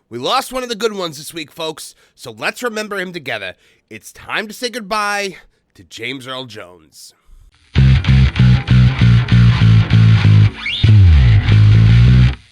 We lost one of the good ones this week, folks, so let's remember him together. It's time to say goodbye to James Earl Jones.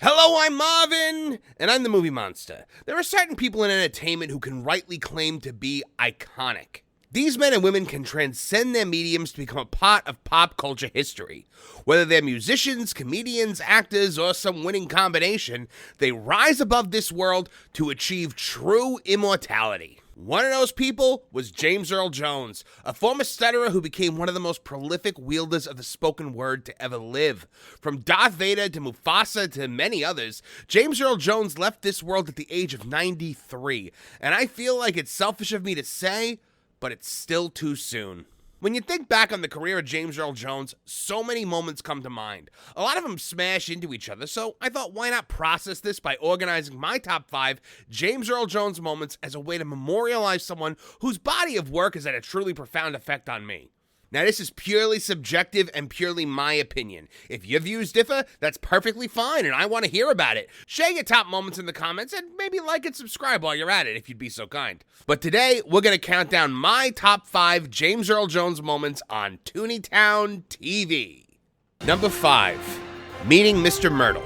Hello, I'm Marvin, and I'm the Movie Monster. There are certain people in entertainment who can rightly claim to be iconic. These men and women can transcend their mediums to become a part of pop culture history. Whether they're musicians, comedians, actors, or some winning combination, they rise above this world to achieve true immortality. One of those people was James Earl Jones, a former stutterer who became one of the most prolific wielders of the spoken word to ever live. From Darth Vader to Mufasa to many others, James Earl Jones left this world at the age of 93, and I feel like it's selfish of me to say, but it's still too soon. When you think back on the career of James Earl Jones, so many moments come to mind. A lot of them smash into each other, so I thought why not process this by organizing my top 5 James Earl Jones moments as a way to memorialize someone whose body of work has had a truly profound effect on me. Now, this is purely subjective and purely my opinion. If your views differ, that's perfectly fine, and I want to hear about it. Share your top moments in the comments, and maybe like and subscribe while you're at it, if you'd be so kind. But today, we're going to count down my top 5 James Earl Jones moments on Tooneytown TV. Number 5, meeting Mr. Mertle.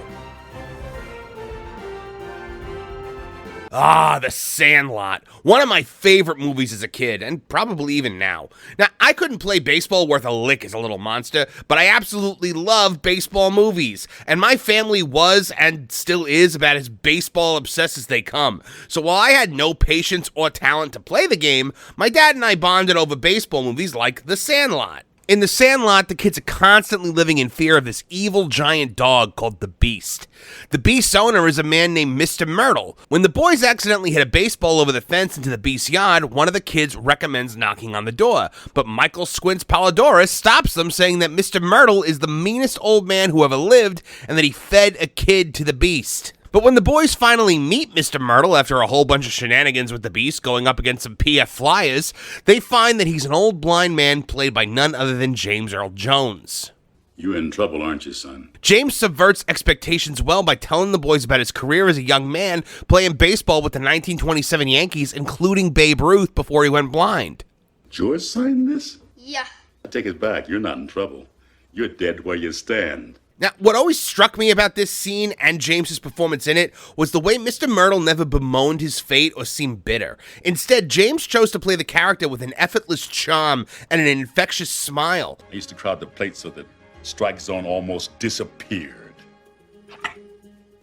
The Sandlot. One of my favorite movies as a kid, and probably even now. Now, I couldn't play baseball worth a lick as a little monster, but I absolutely love baseball movies. And my family was, and still is, about as baseball obsessed as they come. So while I had no patience or talent to play the game, my dad and I bonded over baseball movies like The Sandlot. In The Sandlot, the kids are constantly living in fear of this evil giant dog called the Beast. The Beast's owner is a man named Mr. Mertle. When the boys accidentally hit a baseball over the fence into the Beast's yard, one of the kids recommends knocking on the door. But Michael Squints Polidorus stops them, saying that Mr. Mertle is the meanest old man who ever lived and that he fed a kid to the Beast. But when the boys finally meet Mr. Mertle after a whole bunch of shenanigans with the Beast going up against some PF Flyers, they find that he's an old blind man played by none other than James Earl Jones. You're in trouble, aren't you, son? James subverts expectations well by telling the boys about his career as a young man playing baseball with the 1927 Yankees, including Babe Ruth, before he went blind. George signed this? Yeah. I take it back. You're not in trouble. You're dead where you stand. Now, what always struck me about this scene and James's performance in it was the way Mr. Mertle never bemoaned his fate or seemed bitter. Instead, James chose to play the character with an effortless charm and an infectious smile. I used to crowd the plate so that strike zone almost disappeared.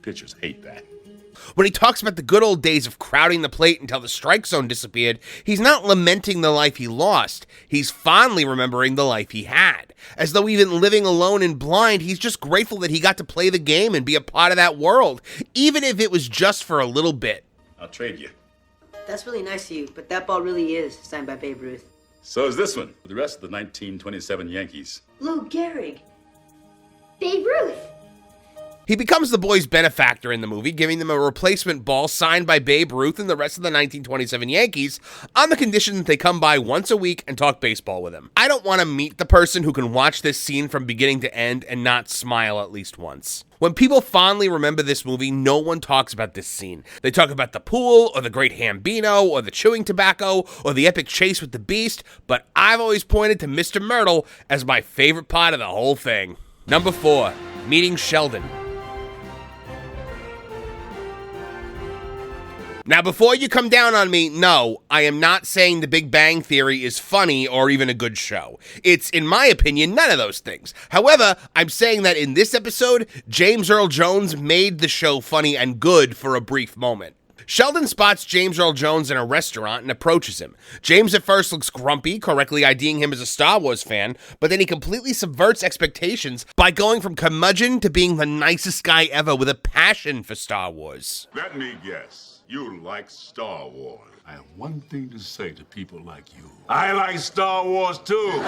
Pitchers hate that. When he talks about the good old days of crowding the plate until the strike zone disappeared, he's not lamenting the life he lost. He's fondly remembering the life he had. As though even living alone and blind, he's just grateful that he got to play the game and be a part of that world, even if it was just for a little bit. I'll trade you. That's really nice of you, but that ball really is signed by Babe Ruth. So is this one. For the rest of the 1927 Yankees. Lou Gehrig. Babe Ruth. He becomes the boys' benefactor in the movie, giving them a replacement ball signed by Babe Ruth and the rest of the 1927 Yankees on the condition that they come by once a week and talk baseball with him. I don't want to meet the person who can watch this scene from beginning to end and not smile at least once. When people fondly remember this movie, no one talks about this scene. They talk about the pool, or the great Hambino, or the chewing tobacco, or the epic chase with the Beast, but I've always pointed to Mr. Mertle as my favorite part of the whole thing. Number 4, meeting Sheldon. Now, before you come down on me, no, I am not saying The Big Bang Theory is funny or even a good show. It's, in my opinion, none of those things. However, I'm saying that in this episode, James Earl Jones made the show funny and good for a brief moment. Sheldon spots James Earl Jones in a restaurant and approaches him. James at first looks grumpy, correctly IDing him as a Star Wars fan, but then he completely subverts expectations by going from curmudgeon to being the nicest guy ever with a passion for Star Wars. Let me guess. You like Star Wars. I have one thing to say to people like you. I like Star Wars too.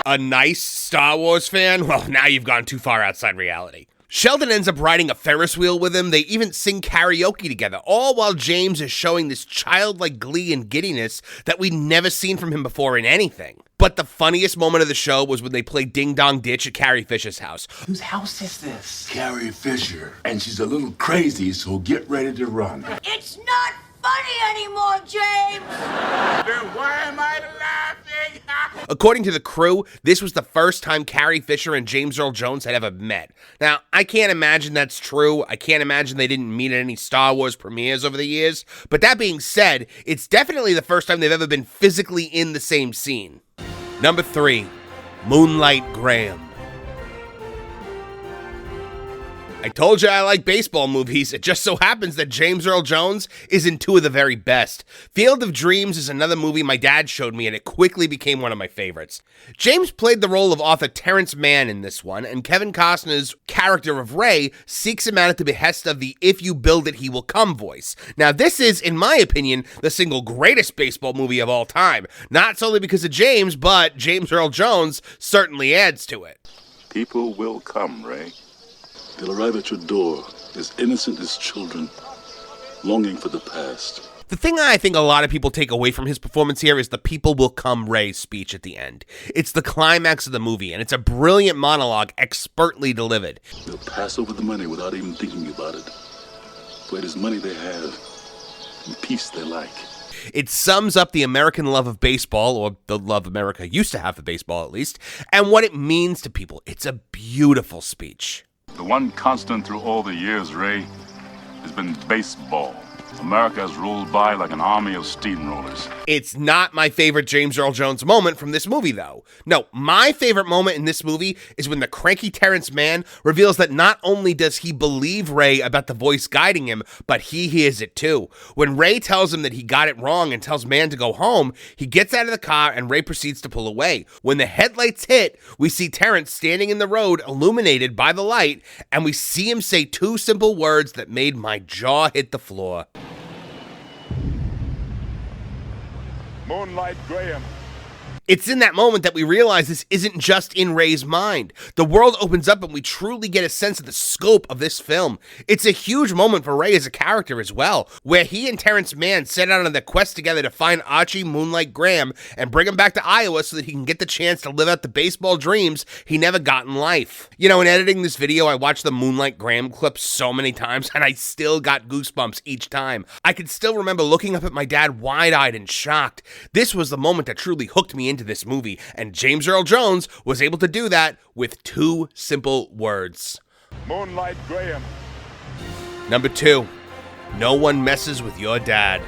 A nice Star Wars fan? Well, now you've gone too far outside reality. Sheldon ends up riding a Ferris wheel with him. They even sing karaoke together, all while James is showing this childlike glee and giddiness that we'd never seen from him before in anything. But the funniest moment of the show was when they played Ding Dong Ditch at Carrie Fisher's house. Whose house is this? Carrie Fisher. And she's a little crazy, so get ready to run. It's not funny anymore, James! Then why am I laughing? According to the crew, this was the first time Carrie Fisher and James Earl Jones had ever met. Now, I can't imagine that's true. I can't imagine they didn't meet at any Star Wars premieres over the years. But that being said, it's definitely the first time they've ever been physically in the same scene. Number 3, Moonlight Graham. I told you I like baseball movies. It just so happens that James Earl Jones is in 2 of the very best. Field of Dreams is another movie my dad showed me, and it quickly became one of my favorites. James played the role of author Terence Mann in this one, and Kevin Costner's character of Ray seeks him out at the behest of the "if you build it, he will come" voice. Now, this is, in my opinion, the single greatest baseball movie of all time. Not solely because of James, but James Earl Jones certainly adds to it. People will come, Ray. They'll arrive at your door as innocent as children, longing for the past. The thing I think a lot of people take away from his performance here is the "people will come" Ray speech at the end. It's the climax of the movie, and it's a brilliant monologue expertly delivered. They'll pass over the money without even thinking about it. For it is money they have, and peace they like. It sums up the American love of baseball, or the love America used to have for baseball at least, and what it means to people. It's a beautiful speech. The one constant through all the years, Ray, has been baseball. America is ruled by like an army of steamrollers. It's not my favorite James Earl Jones moment from this movie, though. No, my favorite moment in this movie is when the cranky Terence Mann reveals that not only does he believe Ray about the voice guiding him, but he hears it too. When Ray tells him that he got it wrong and tells Mann to go home, he gets out of the car and Ray proceeds to pull away. When the headlights hit, we see Terence standing in the road illuminated by the light, and we see him say 2 simple words that made my jaw hit the floor. Moonlight Graham. It's in that moment that we realize this isn't just in Ray's mind. The world opens up and we truly get a sense of the scope of this film. It's a huge moment for Ray as a character as well, where he and Terence Mann set out on the quest together to find Archie Moonlight Graham and bring him back to Iowa so that he can get the chance to live out the baseball dreams he never got in life. You know, in editing this video, I watched the Moonlight Graham clip so many times and I still got goosebumps each time. I can still remember looking up at my dad wide-eyed and shocked. This was the moment that truly hooked me into this movie, and James Earl Jones was able to do that with 2 simple words. Moonlight Graham. Number 2, no one messes with your dad.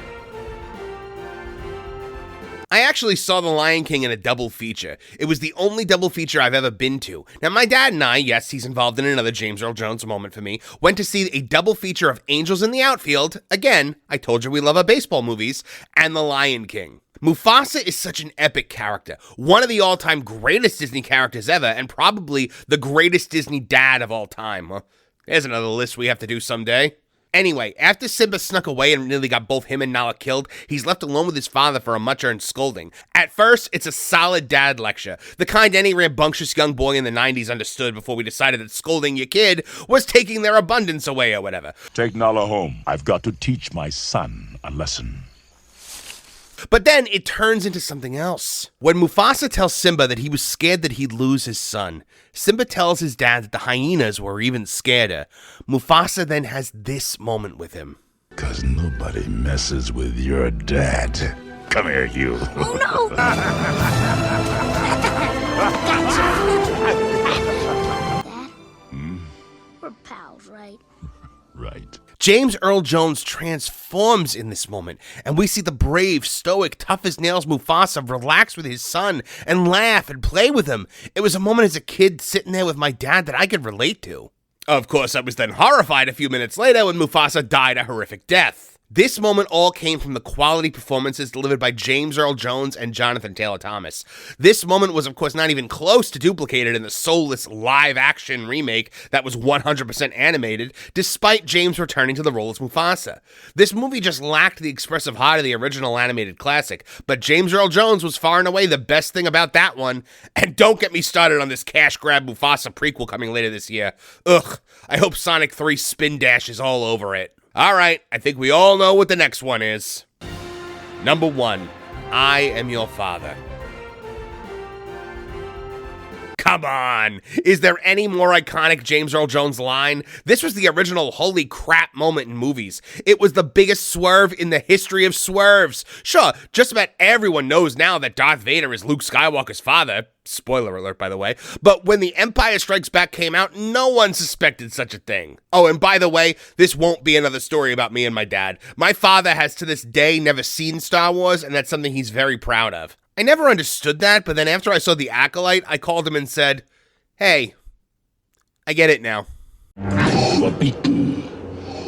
I actually saw The Lion King in a double feature. It was the only double feature I've ever been to. Now, my dad and I, yes, he's involved in another James Earl Jones moment for me, went to see a double feature of Angels in the Outfield, again, I told you we love our baseball movies, and The Lion King. Mufasa is such an epic character, one of the all-time greatest Disney characters ever, and probably the greatest Disney dad of all time. Well, there's another list we have to do someday. Anyway, after Simba snuck away and nearly got both him and Nala killed, he's left alone with his father for a much-earned scolding. At first, it's a solid dad lecture, the kind any rambunctious young boy in the 90s understood before we decided that scolding your kid was taking their abundance away or whatever. Take Nala home. I've got to teach my son a lesson. But then it turns into something else. When Mufasa tells Simba that he was scared that he'd lose his son, Simba tells his dad that the hyenas were even scarier. Mufasa then has this moment with him. 'Cause nobody messes with your dad. Come here, you. Oh no! Dad? We're pals, right? Right. James Earl Jones transforms in this moment, and we see the brave, stoic, tough-as-nails Mufasa relax with his son and laugh and play with him. It was a moment as a kid sitting there with my dad that I could relate to. Of course, I was then horrified a few minutes later when Mufasa died a horrific death. This moment all came from the quality performances delivered by James Earl Jones and Jonathan Taylor Thomas. This moment was, of course, not even close to duplicated in the soulless live-action remake that was 100% animated, despite James returning to the role as Mufasa. This movie just lacked the expressive heart of the original animated classic, but James Earl Jones was far and away the best thing about that one. And don't get me started on this cash grab Mufasa prequel coming later this year. Ugh, I hope Sonic 3 Spin Dash is all over it. All right, I think we all know what the next one is. Number 1, I Am Your Father. Come on. Is there any more iconic James Earl Jones line? This was the original holy crap moment in movies. It was the biggest swerve in the history of swerves. Sure, just about everyone knows now that Darth Vader is Luke Skywalker's father. Spoiler alert, by the way. But when The Empire Strikes Back came out, no one suspected such a thing. Oh, and by the way, this won't be another story about me and my dad. My father has to this day never seen Star Wars, and that's something he's very proud of. I never understood that, but then after I saw The Acolyte, I called him and said, "Hey, I get it now." You are beaten.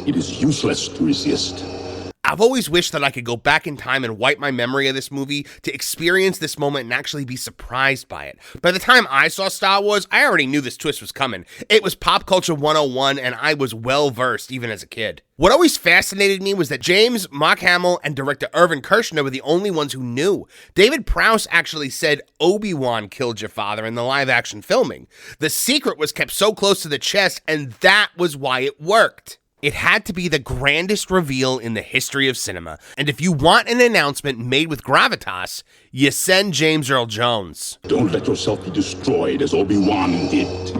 It is useless to resist. I've always wished that I could go back in time and wipe my memory of this movie to experience this moment and actually be surprised by it. By the time I saw Star Wars, I already knew this twist was coming. It was Pop Culture 101, and I was well-versed even as a kid. What always fascinated me was that James, Mark Hamill, and director Irvin Kershner were the only ones who knew. David Prowse actually said Obi-Wan killed your father in the live-action filming. The secret was kept so close to the chest, and that was why it worked. It had to be the grandest reveal in the history of cinema, and if you want an announcement made with gravitas, you send James Earl Jones. Don't let yourself be destroyed as Obi-Wan did.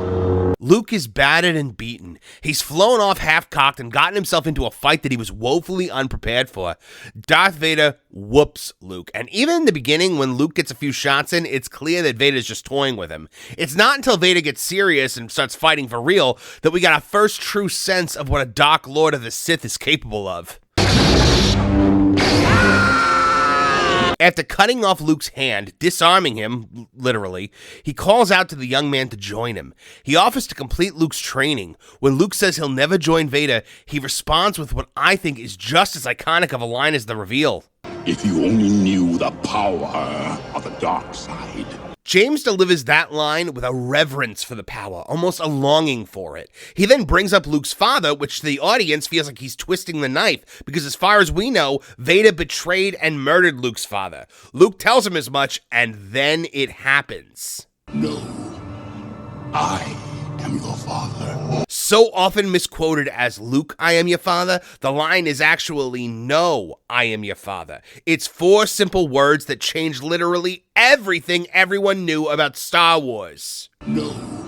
Luke is battered and beaten. He's flown off half-cocked and gotten himself into a fight that he was woefully unprepared for. Darth Vader whoops Luke, and even in the beginning when Luke gets a few shots in, it's clear that Vader's just toying with him. It's not until Vader gets serious and starts fighting for real that we got our first true sense of what a Dark Lord of the Sith is capable of. After cutting off Luke's hand, disarming him, literally, he calls out to the young man to join him. He offers to complete Luke's training. When Luke says he'll never join Vader, he responds with what I think is just as iconic of a line as the reveal. If you only knew the power of the dark side. James delivers that line with a reverence for the power, almost a longing for it. He then brings up Luke's father, which to the audience feels like he's twisting the knife, because as far as we know, Vader betrayed and murdered Luke's father. Luke tells him as much, and then it happens. No, I am your father. So often misquoted as Luke, I am your father, the line is actually no, I am your father. It's 4 simple words that change literally everything everyone knew about Star Wars. No.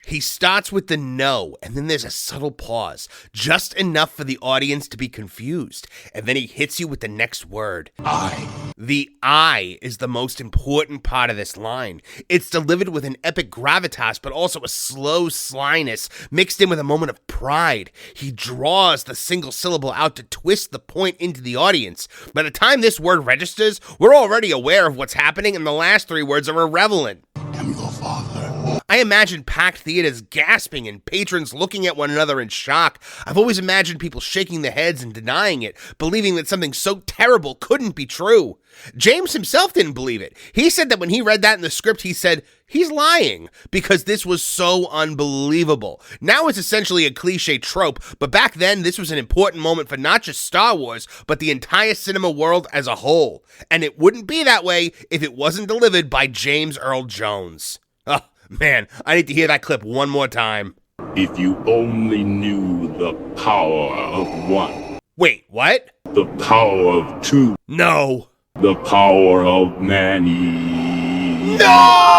He starts with the no, and then there's a subtle pause, just enough for the audience to be confused, and then he hits you with the next word. I. The I is the most important part of this line. It's delivered with an epic gravitas, but also a slow slyness, mixed in with a moment of pride. He draws the single syllable out to twist the point into the audience. By the time this word registers, we're already aware of what's happening, and the last 3 words are irrelevant. I am your father. I imagine packed theaters gasping and patrons looking at one another in shock. I've always imagined people shaking their heads and denying it, believing that something so terrible couldn't be true. James himself didn't believe it. He said that when he read that in the script, he said, he's lying, because this was so unbelievable. Now it's essentially a cliche trope, but back then this was an important moment for not just Star Wars, but the entire cinema world as a whole. And it wouldn't be that way if it wasn't delivered by James Earl Jones. Oh, man, I need to hear that clip one more time. If you only knew the power of 1. Wait, what? The power of 2. No. The power of many. No!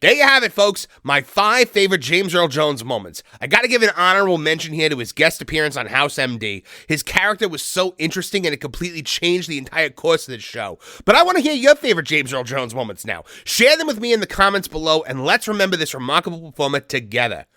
There you have it, folks. My 5 favorite James Earl Jones moments. I gotta give an honorable mention here to his guest appearance on House MD. His character was so interesting and it completely changed the entire course of this show. But I want to hear your favorite James Earl Jones moments now. Share them with me in the comments below, and let's remember this remarkable performer together.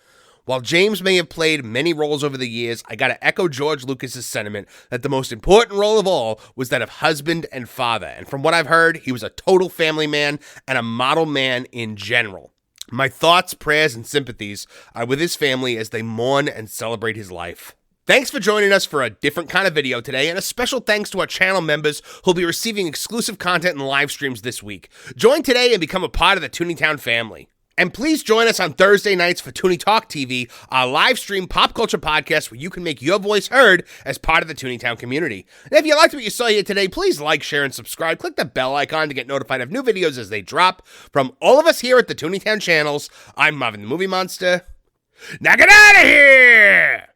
While James may have played many roles over the years, I gotta echo George Lucas's sentiment that the most important role of all was that of husband and father. And from what I've heard, he was a total family man and a model man in general. My thoughts, prayers, and sympathies are with his family as they mourn and celebrate his life. Thanks for joining us for a different kind of video today, and a special thanks to our channel members who'll be receiving exclusive content and live streams this week. Join today and become a part of the Tooneytown family. And please join us on Thursday nights for Tooney Talk TV, our live stream pop culture podcast where you can make your voice heard as part of the Tooneytown community. And if you liked what you saw here today, please like, share, and subscribe. Click the bell icon to get notified of new videos as they drop. From all of us here at the Tooneytown channels, I'm Marvin the Movie Monster. Now get out of here!